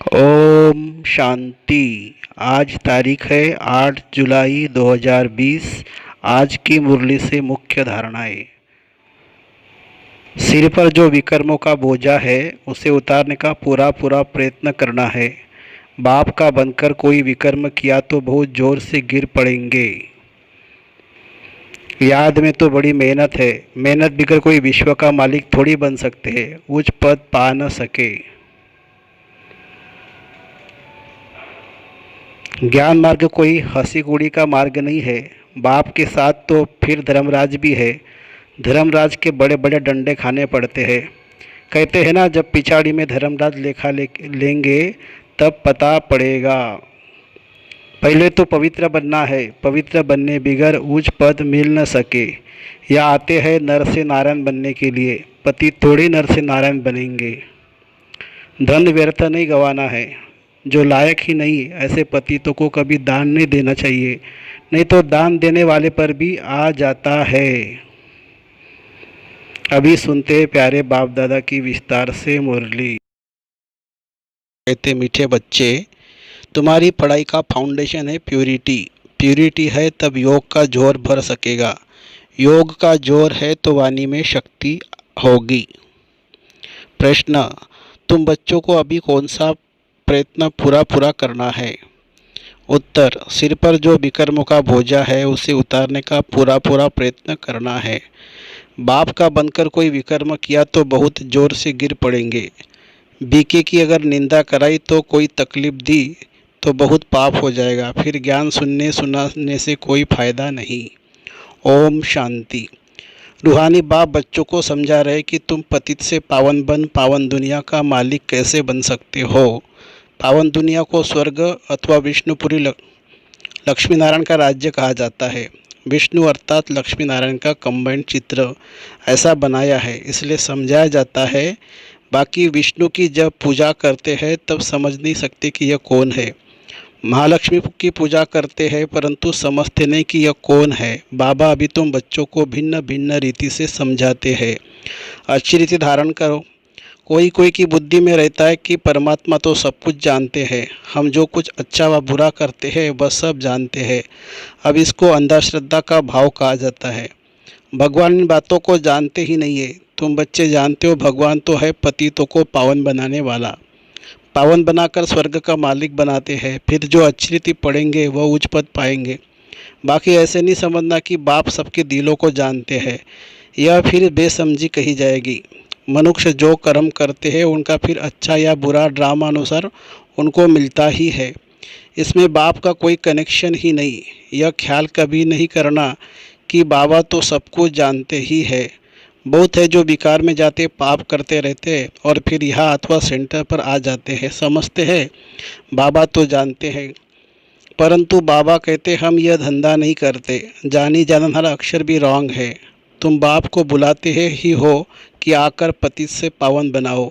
ओम शांति। आज तारीख है 8 जुलाई 2020। आज की मुरली से मुख्य धारणाएं। सिर पर जो विकर्मों का बोझा है उसे उतारने का पूरा पूरा प्रयत्न करना है। बाप का बनकर कोई विकर्म किया तो बहुत जोर से गिर पड़ेंगे। याद में तो बड़ी मेहनत है। मेहनत बिगर कोई विश्व का मालिक थोड़ी बन सकते हैं, उच्च पद पा न सके। ज्ञान मार्ग कोई हंसी गुड़ी का मार्ग नहीं है। बाप के साथ तो फिर धर्मराज भी है। धर्मराज के बड़े बड़े डंडे खाने पड़ते हैं। कहते हैं ना, जब पिछाड़ी में धर्मराज लेंगे तब पता पड़ेगा। पहले तो पवित्र बनना है। पवित्र बनने बिगर उच्च पद मिल न सके। या आते हैं नर से नारायण बनने के लिए, पति थोड़ी नर से नारायण बनेंगे। धन व्यर्थ नहीं गंवाना है। जो लायक ही नहीं ऐसे पतितों को कभी दान नहीं देना चाहिए, नहीं तो दान देने वाले पर भी आ जाता है। अभी सुनते हैं प्यारे बाप दादा की विस्तार से मुरली। कहते मीठे बच्चे, तुम्हारी पढ़ाई का फाउंडेशन है प्योरिटी। प्योरिटी है तब योग का जोर भर सकेगा। योग का जोर है तो वाणी में शक्ति होगी। प्रश्न, तुम बच्चों को अभी कौन सा प्रयत्न पूरा पूरा करना है? उत्तर, सिर पर जो विकर्मों का बोझा है उसे उतारने का पूरा पूरा प्रयत्न करना है। बाप का बनकर कोई विकर्म किया तो बहुत जोर से गिर पड़ेंगे। बीके की अगर निंदा कराई तो कोई तकलीफ दी तो बहुत पाप हो जाएगा। फिर ज्ञान सुनाने से कोई फायदा नहीं। ओम शांति। रूहानी बाप बच्चों को समझा रहे कि तुम पतित से पावन बन पावन दुनिया का मालिक कैसे बन सकते हो। पावन दुनिया को स्वर्ग अथवा विष्णुपुरी लक्ष्मी नारायण का राज्य कहा जाता है। विष्णु अर्थात लक्ष्मी नारायण का कंबाइंड चित्र ऐसा बनाया है, इसलिए समझाया जाता है। बाकी विष्णु की जब पूजा करते हैं तब समझ नहीं सकते कि यह कौन है। महालक्ष्मी की पूजा करते हैं परंतु समझते नहीं कि यह कौन है। बाबा अभी तुम बच्चों को भिन्न भिन्न रीति से समझाते हैं। अच्छी रीति धारण करो। कोई कोई की बुद्धि में रहता है कि परमात्मा तो सब कुछ जानते हैं, हम जो कुछ अच्छा व बुरा करते हैं वह सब जानते हैं। अब इसको अंधश्रद्धा का भाव कहा जाता है। भगवान इन बातों को जानते ही नहीं है। तुम बच्चे जानते हो भगवान तो है पतितों को पावन बनाने वाला। पावन बनाकर स्वर्ग का मालिक बनाते हैं। फिर जो अच्छी रीति पढ़ेंगे वह उच्च पद पाएंगे। बाकी ऐसे नहीं समझना कि बाप सबके दिलों को जानते हैं, यह फिर बेसमझी कही जाएगी। मनुष्य जो कर्म करते हैं उनका फिर अच्छा या बुरा ड्रामा अनुसार उनको मिलता ही है। इसमें बाप का कोई कनेक्शन ही नहीं। यह ख्याल कभी नहीं करना कि बाबा तो सब कुछ जानते ही है। बहुत है जो विकार में जाते पाप करते रहते हैं और फिर यहाँ अथवा सेंटर पर आ जाते हैं, समझते हैं बाबा तो जानते हैं। परंतु बाबा कहते हम यह धंधा नहीं करते। जानी जाना हर अक्षर भी रॉन्ग है। तुम बाप को बुलाते हैं ही हो कि आकर पतित से पावन बनाओ,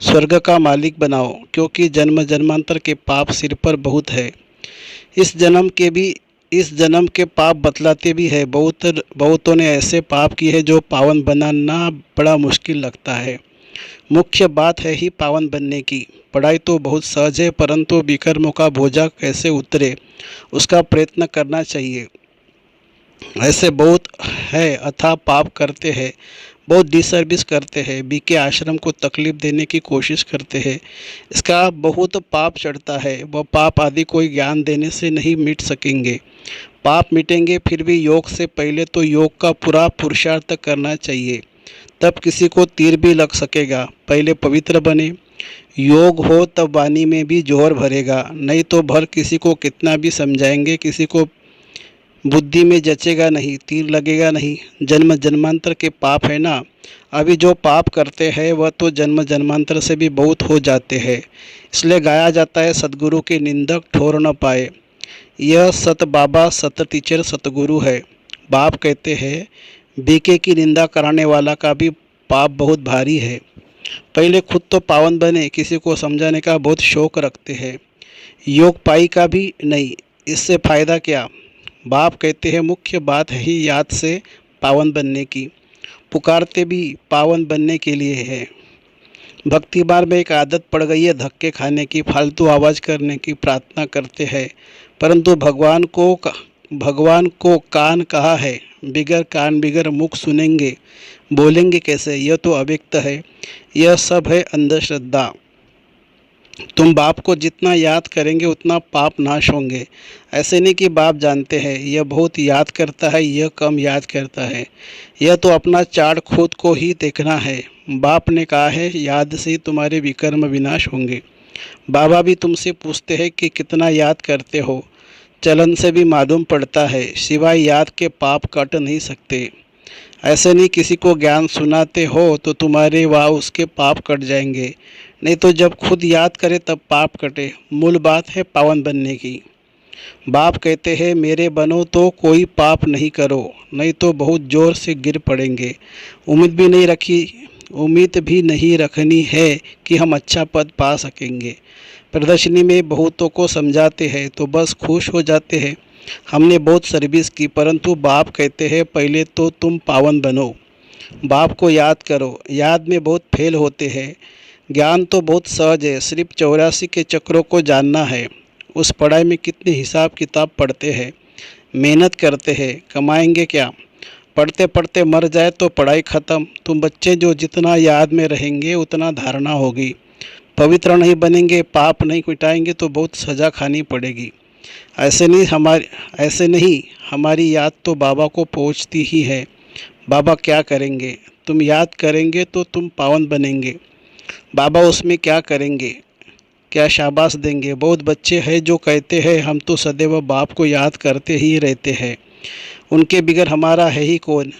स्वर्ग का मालिक बनाओ, क्योंकि जन्म जन्मांतर के पाप सिर पर बहुत है। इस जन्म के पाप बतलाते भी है। बहुतों ने ऐसे पाप किए हैं जो पावन बनाना बड़ा मुश्किल लगता है। मुख्य बात है ही पावन बनने की। पढ़ाई तो बहुत सहज है परंतु विकर्मों का बोझा कैसे उतरे उसका प्रयत्न करना चाहिए। ऐसे बहुत है अथाह पाप करते हैं, बहुत डिसर्विस करते हैं, बीके आश्रम को तकलीफ देने की कोशिश करते हैं। इसका बहुत पाप चढ़ता है। वह पाप आदि कोई ज्ञान देने से नहीं मिट सकेंगे। पाप मिटेंगे फिर भी योग से पहले तो योग का पूरा पुरुषार्थ करना चाहिए, तब किसी को तीर भी लग सकेगा। पहले पवित्र बने, योग हो तब वाणी में भी जोर भरेगा, नहीं तो भर किसी को कितना भी समझाएंगे किसी को बुद्धि में जचेगा नहीं, तीर लगेगा नहीं। जन्म जन्मांतर के पाप है ना। अभी जो पाप करते हैं वह तो जन्म जन्मांतर से भी बहुत हो जाते हैं। इसलिए गाया जाता है सतगुरु के निंदक ठोर न पाए। यह सत बाबा सत टीचर सतगुरु है। बाप कहते हैं बीके की निंदा कराने वाला का भी पाप बहुत भारी है। पहले खुद तो पावन बने, किसी को समझाने का बहुत शौक रखते हैं। योग पाई का भी नहीं, इससे फायदा क्या? बाप कहते हैं मुख्य बात है ही याद से पावन बनने की। पुकारते भी पावन बनने के लिए है। भक्ति मार्ग में एक आदत पड़ गई है धक्के खाने की, फालतू आवाज़ करने की। प्रार्थना करते हैं परंतु भगवान को कान कहाँ है? बिगर कान बिगर मुख सुनेंगे, बोलेंगे कैसे? यह तो अव्यक्त है। यह सब है अंधश्रद्धा। तुम बाप को जितना याद करेंगे उतना पाप नाश होंगे। ऐसे नहीं कि बाप जानते हैं यह बहुत याद करता है, यह कम याद करता है। यह तो अपना चार्ट खुद को ही देखना है। बाप ने कहा है याद से ही तुम्हारे विकर्म विनाश होंगे। बाबा भी तुमसे पूछते हैं कि कितना याद करते हो। चलन से भी मालूम पड़ता है, सिवाय याद के पाप कट नहीं सकते। ऐसे नहीं किसी को ज्ञान सुनाते हो तो तुम्हारे व उसके पाप कट जाएंगे, नहीं तो जब खुद याद करे तब पाप कटे। मूल बात है पावन बनने की। बाप कहते हैं मेरे बनो तो कोई पाप नहीं करो, नहीं तो बहुत जोर से गिर पड़ेंगे। उम्मीद भी नहीं रखनी है कि हम अच्छा पद पा सकेंगे। प्रदर्शनी में बहुतों को समझाते हैं तो बस खुश हो जाते हैं, हमने बहुत सर्विस की। परंतु बाप कहते हैं पहले तो तुम पावन बनो, बाप को याद करो। याद में बहुत फेल होते हैं। ज्ञान तो बहुत सहज है, सिर्फ 84 के चक्रों को जानना है। उस पढ़ाई में कितने हिसाब किताब पढ़ते हैं, मेहनत करते हैं, कमाएंगे क्या? पढ़ते पढ़ते मर जाए तो पढ़ाई ख़त्म। तुम बच्चे जो जितना याद में रहेंगे उतना धारणा होगी। पवित्र नहीं बनेंगे, पाप नहीं मिटाएंगे तो बहुत सज़ा खानी पड़ेगी। ऐसे नहीं हमारी याद तो बाबा को पहुंचती ही है। बाबा क्या करेंगे? तुम याद करेंगे तो तुम पावन बनेंगे। बाबा उसमें क्या करेंगे? क्या शाबाश देंगे? बहुत बच्चे हैं जो कहते हैं हम तो सदैव बाप को याद करते ही रहते हैं, उनके बिगर हमारा है ही कौन।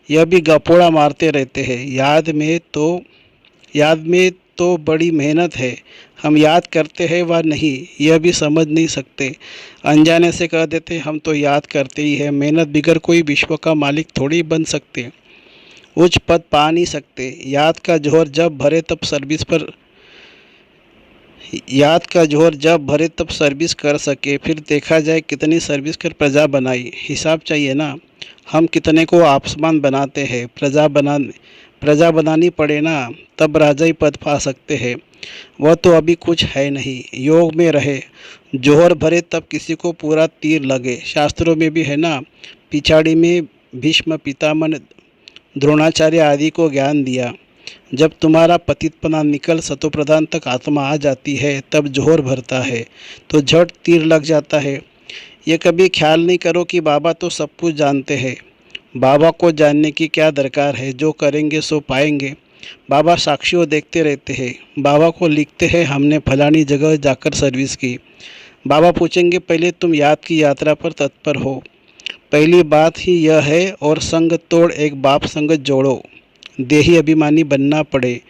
यह भी गपोड़ा मारते रहते हैं। याद में तो बड़ी मेहनत है। हम याद करते हैं व नहीं यह भी समझ नहीं सकते। अनजाने से कह देते हम तो याद करते ही हैं। मेहनत बिगर कोई विश्व का मालिक थोड़ी बन सकते, उच्च पद पा नहीं सकते। याद का जोहर जब भरे तब सर्विस कर सके। फिर देखा जाए कितनी सर्विस कर प्रजा बनाई। हिसाब चाहिए ना। हम कितने को आसमान बनाते हैं। प्रजा बनानी पड़े ना, तब राजा ही पद पा सकते हैं। वह तो अभी कुछ है नहीं। योग में रहे, जोहर भरे तब किसी को पूरा तीर लगे। शास्त्रों में भी है ना। पिछाड़ी में भीष्म पितामह द्रोणाचार्य आदि को ज्ञान दिया। जब तुम्हारा पतितपना निकल सतोप्रधान तक आत्मा आ जाती है तब जोहर भरता है तो झट तीर लग जाता है। ये कभी ख्याल नहीं करो कि बाबा तो सब कुछ जानते हैं। बाबा को जानने की क्या दरकार है, जो करेंगे सो पाएंगे। बाबा साक्षियों देखते रहते हैं। बाबा को लिखते हैं हमने फलानी जगह जाकर सर्विस की। बाबा पूछेंगे पहले तुम याद की यात्रा पर तत्पर हो। पहली बात ही यह है, और संग तोड़ एक बाप संगत जोड़ो। देही अभिमानी बनना पड़े,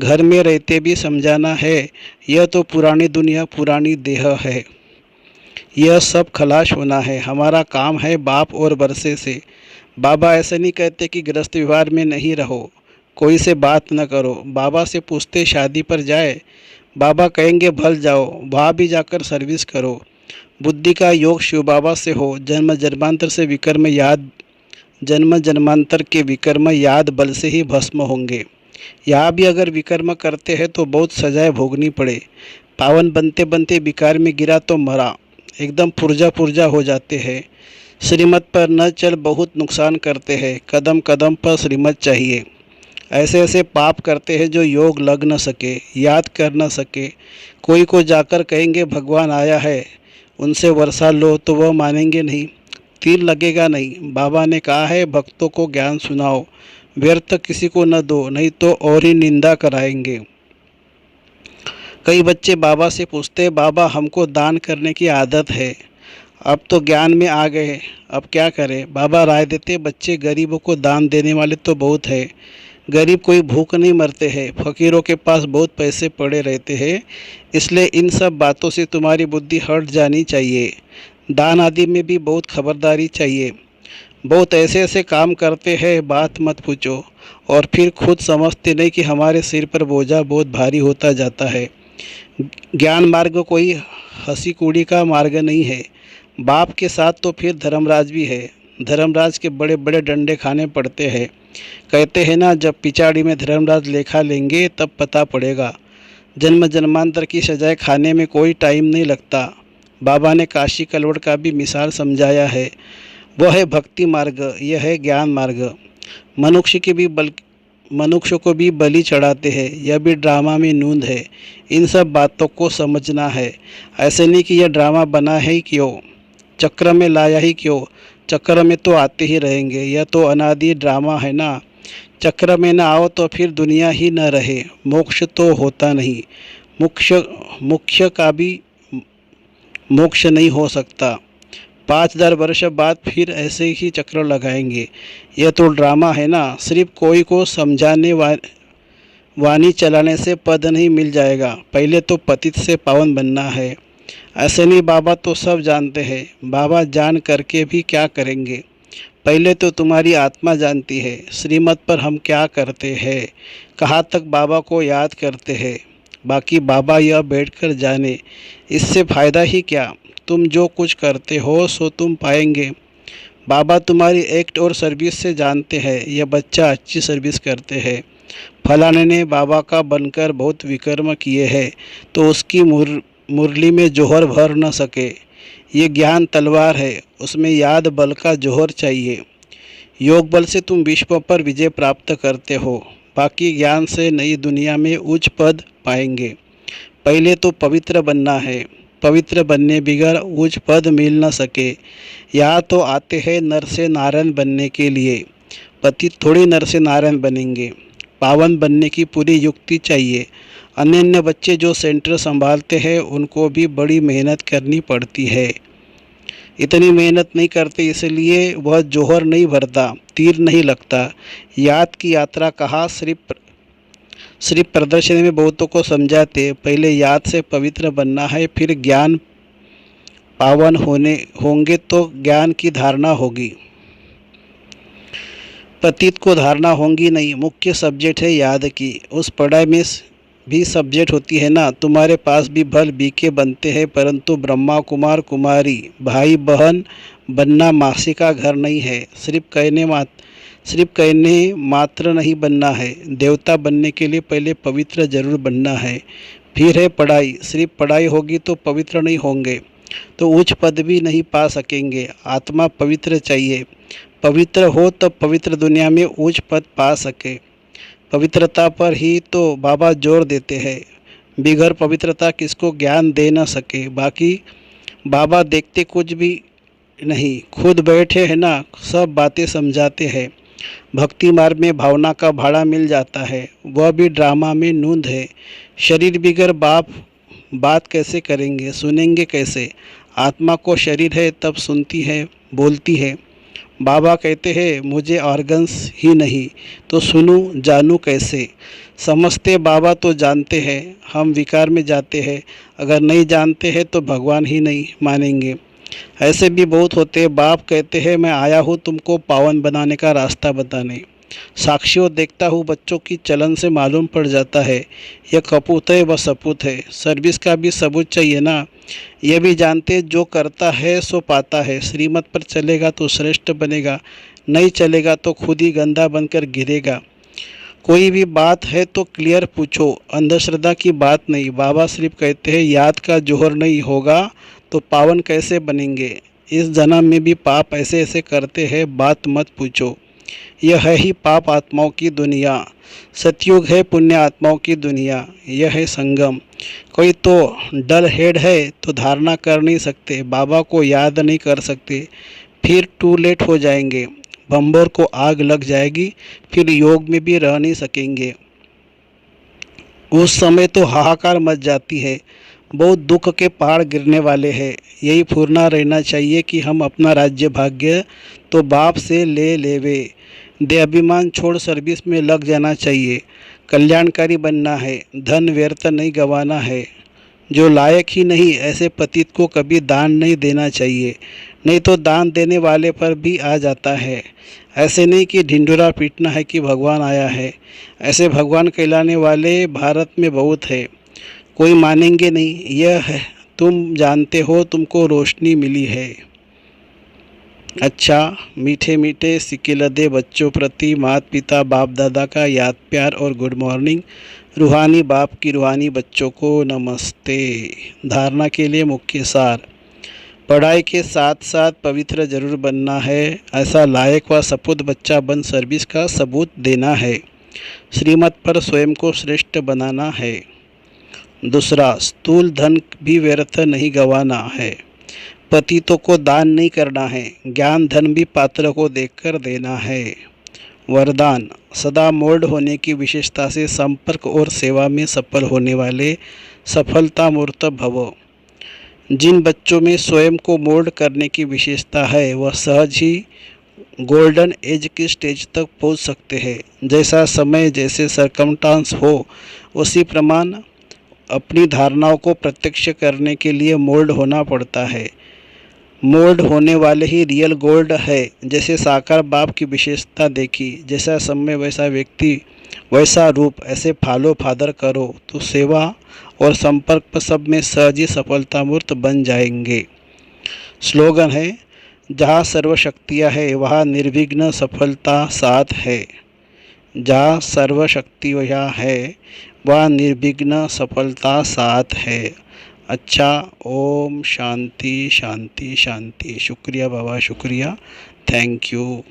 घर में रहते भी समझाना है यह तो पुरानी दुनिया पुरानी देह है, यह सब खलाश होना है। हमारा काम है बाप और बरसे से। बाबा ऐसे नहीं कहते कि गृहस्थ व्यवहार में नहीं रहो, कोई से बात न करो। बाबा से पूछते शादी पर जाए, बाबा कहेंगे भल जाओ, वहाँ भी जाकर सर्विस करो। बुद्धि का योग शिव बाबा से हो। जन्म जन्मांतर के विकर्म याद बल से ही भस्म होंगे। यहाँ भी अगर विकर्म करते हैं तो बहुत सजाएं भोगनी पड़े। पावन बनते बनते विकार में गिरा तो मरा, एकदम पुर्जा हो जाते हैं। श्रीमत पर न चल बहुत नुकसान करते हैं। कदम कदम पर श्रीमत चाहिए। ऐसे ऐसे पाप करते हैं जो योग लग न सके, याद कर न सके। कोई को जाकर कहेंगे भगवान आया है, उनसे वर्षा लो तो वह मानेंगे नहीं, तीर लगेगा नहीं। बाबा ने कहा है भक्तों को ज्ञान सुनाओ, व्यर्थ किसी को न दो, नहीं तो और ही निंदा कराएंगे। कई बच्चे बाबा से पूछते बाबा हमको दान करने की आदत है, अब तो ज्ञान में आ गए, अब क्या करें? बाबा राय देते बच्चे गरीबों को दान देने वाले तो बहुत है। गरीब कोई भूख नहीं मरते हैं, फकीरों के पास बहुत पैसे पड़े रहते हैं। इसलिए इन सब बातों से तुम्हारी बुद्धि हट जानी चाहिए। दान आदि में भी बहुत खबरदारी चाहिए। बहुत ऐसे ऐसे काम करते हैं बात मत पूछो, और फिर खुद समझते नहीं कि हमारे सिर पर बोझा बहुत भारी होता जाता है। ज्ञान मार्ग कोई हंसी कूड़ी का मार्ग नहीं है। बाप के साथ तो फिर धर्मराज भी है। धर्मराज के बड़े बड़े डंडे खाने पड़ते हैं। कहते हैं ना, जब पिछाड़ी में धर्मराज लेखा लेंगे तब पता पड़ेगा। जन्म जन्मांतर की सजाएं खाने में कोई टाइम नहीं लगता। बाबा ने काशी कलवड़ का भी मिसाल समझाया है। वह है भक्ति मार्ग, यह है ज्ञान मार्ग। मनुष्य को भी बलि चढ़ाते हैं, यह भी ड्रामा में नूंद है। इन सब बातों को समझना है। ऐसे नहीं कि यह ड्रामा बना है ही क्यों, चक्र में लाया ही क्यों। चक्र में तो आते ही रहेंगे, यह तो अनादि ड्रामा है ना। चक्र में न आओ तो फिर दुनिया ही न रहे, मोक्ष तो होता नहीं। मुख्य मुख्य का भी मोक्ष नहीं हो सकता। 5000 वर्ष बाद फिर ऐसे ही चक्र लगाएंगे। यह तो ड्रामा है ना। सिर्फ कोई को समझाने वाणी चलाने से पद नहीं मिल जाएगा, पहले तो पतित से पावन बनना है। ऐसे नहीं, बाबा तो सब जानते हैं। बाबा जान करके भी क्या करेंगे। पहले तो तुम्हारी आत्मा जानती है श्रीमत पर हम क्या करते हैं, कहाँ तक बाबा को याद करते हैं। बाकी बाबा यह बैठकर जाने, इससे फ़ायदा ही क्या। तुम जो कुछ करते हो सो तुम पाएंगे। बाबा तुम्हारी एक्ट और सर्विस से जानते हैं यह बच्चा अच्छी सर्विस करते हैं। फलाने ने बाबा का बनकर बहुत विकर्म किए हैं तो उसकी मुरली में जोहर भर न सके। ये ज्ञान तलवार है, उसमें याद बल का जोहर चाहिए। योग बल से तुम विश्व पर विजय प्राप्त करते हो, बाकी ज्ञान से नई दुनिया में उच्च पद पाएंगे। पहले तो पवित्र बनना है, पवित्र बनने बिगर उच्च पद मिल न सके। यहाँ तो आते हैं नर से नारायण बनने के लिए, पतित थोड़ी नर से नारायण बनेंगे। पावन बनने की पूरी युक्ति चाहिए। अन्य बच्चे जो सेंटर संभालते हैं उनको भी बड़ी मेहनत करनी पड़ती है। इतनी मेहनत नहीं करते इसलिए वह जोहर नहीं भरता, तीर नहीं लगता। याद की यात्रा कहा, सिर्फ प्रदर्शनी में बहुतों को समझाते। पहले याद से पवित्र बनना है, फिर ज्ञान पावन होंगे तो ज्ञान की धारणा होगी, पतित को धारणा होंगी नहीं। मुख्य सब्जेक्ट है याद की, उस पढ़ाई में भी सब्जेक्ट होती है ना। तुम्हारे पास भी भल बीके बनते हैं, परंतु ब्रह्मा कुमार कुमारी भाई बहन बनना मासी का घर नहीं है। सिर्फ कहने मात्र नहीं बनना है। देवता बनने के लिए पहले पवित्र जरूर बनना है, फिर है पढ़ाई। सिर्फ पढ़ाई होगी तो पवित्र नहीं होंगे तो उच्च पद भी नहीं पा सकेंगे। आत्मा पवित्र चाहिए, पवित्र हो तब पवित्र दुनिया में उच्च पद पा सके। पवित्रता पर ही तो बाबा जोर देते हैं, बिगर पवित्रता किसको ज्ञान दे न सके। बाकी बाबा देखते कुछ भी नहीं, खुद बैठे हैं ना, सब बातें समझाते हैं। भक्ति मार्ग में भावना का भाड़ा मिल जाता है, वह भी ड्रामा में नूंद है। शरीर बिगर बात कैसे करेंगे, सुनेंगे कैसे। आत्मा को शरीर है तब सुनती है, बोलती है। बाबा कहते हैं मुझे ऑर्गन्स ही नहीं तो सुनूं जानूं कैसे। समझते बाबा तो जानते हैं, हम विकार में जाते हैं। अगर नहीं जानते हैं तो भगवान ही नहीं मानेंगे। ऐसे भी बहुत होते हैं, बाप कहते हैं मैं आया हूँ तुमको पावन बनाने का रास्ता बताने। साक्षियों देखता हूँ, बच्चों की चलन से मालूम पड़ जाता है यह कपूत है वह सपूत है। सर्विस का भी सबूत चाहिए ना। यह भी जानते जो करता है सो पाता है। श्रीमत पर चलेगा तो श्रेष्ठ बनेगा, नहीं चलेगा तो खुद ही गंदा बनकर गिरेगा। कोई भी बात है तो क्लियर पूछो, अंधश्रद्धा की बात नहीं। बाबा सिर्फ कहते हैं याद का जोहर नहीं होगा तो पावन कैसे बनेंगे। इस जन्म में भी पाप ऐसे ऐसे करते हैं, बात मत पूछो। यह है ही पाप आत्माओं की दुनिया, सतयुग है पुण्य आत्माओं की दुनिया। यह है संगम। कोई तो डल हेड है तो धारणा कर नहीं सकते, बाबा को याद नहीं कर सकते, फिर टू लेट हो जाएंगे। बम्बर को आग लग जाएगी, फिर योग में भी रह नहीं सकेंगे। उस समय तो हाहाकार मच जाती है, बहुत दुख के पहाड़ गिरने वाले हैं। यही फुरना रहना चाहिए कि हम अपना राज्य भाग्य तो बाप से ले लेवे। दे अभिमान छोड़ सर्विस में लग जाना चाहिए। कल्याणकारी बनना है, धन व्यर्थ नहीं गंवाना है। जो लायक ही नहीं ऐसे पतित को कभी दान नहीं देना चाहिए, नहीं तो दान देने वाले पर भी आ जाता है। ऐसे नहीं कि ढिंढोरा पीटना है कि भगवान आया है। ऐसे भगवान कहलाने वाले भारत में बहुत है, कोई मानेंगे नहीं। यह है तुम जानते हो, तुमको रोशनी मिली है। अच्छा, मीठे मीठे सिकिलदे बच्चों प्रति माता पिता बाप दादा का याद प्यार और गुड मॉर्निंग। रूहानी बाप की रूहानी बच्चों को नमस्ते। धारणा के लिए मुख्य सार। पढ़ाई के साथ साथ पवित्र जरूर बनना है। ऐसा लायक व सपूत बच्चा बन सर्विस का सबूत देना है। श्रीमत पर स्वयं को श्रेष्ठ बनाना है। दूसरा, स्थूल धन भी व्यर्थ नहीं गंवाना है। पतितों को दान नहीं करना है। ज्ञान धन भी पात्र को देखकर देना है। वरदान, सदा मोल्ड होने की विशेषता से संपर्क और सेवा में सफल होने वाले सफलता मूर्त भव। जिन बच्चों में स्वयं को मोल्ड करने की विशेषता है वह सहज ही गोल्डन एज की स्टेज तक पहुंच सकते हैं। जैसा समय जैसे सरकमस्टांस हो उसी प्रमाण अपनी धारणाओं को प्रत्यक्ष करने के लिए मोल्ड होना पड़ता है। मोल्ड होने वाले ही रियल गोल्ड है। जैसे साकार बाप की विशेषता देखी, जैसा समय वैसा व्यक्ति वैसा रूप, ऐसे फॉलो फादर करो तो सेवा और संपर्क सब में सहज ही सफलता मूर्त बन जाएंगे। स्लोगन है, जहाँ सर्वशक्तियाँ है वहाँ निर्विघ्न सफलता साथ है। जहाँ सर्वशक्तियाँ है वहाँ निर्विघ्न सफलता साथ है। अच्छा, ओम शांति शांति शांति। शुक्रिया बाबा, शुक्रिया, थैंक यू।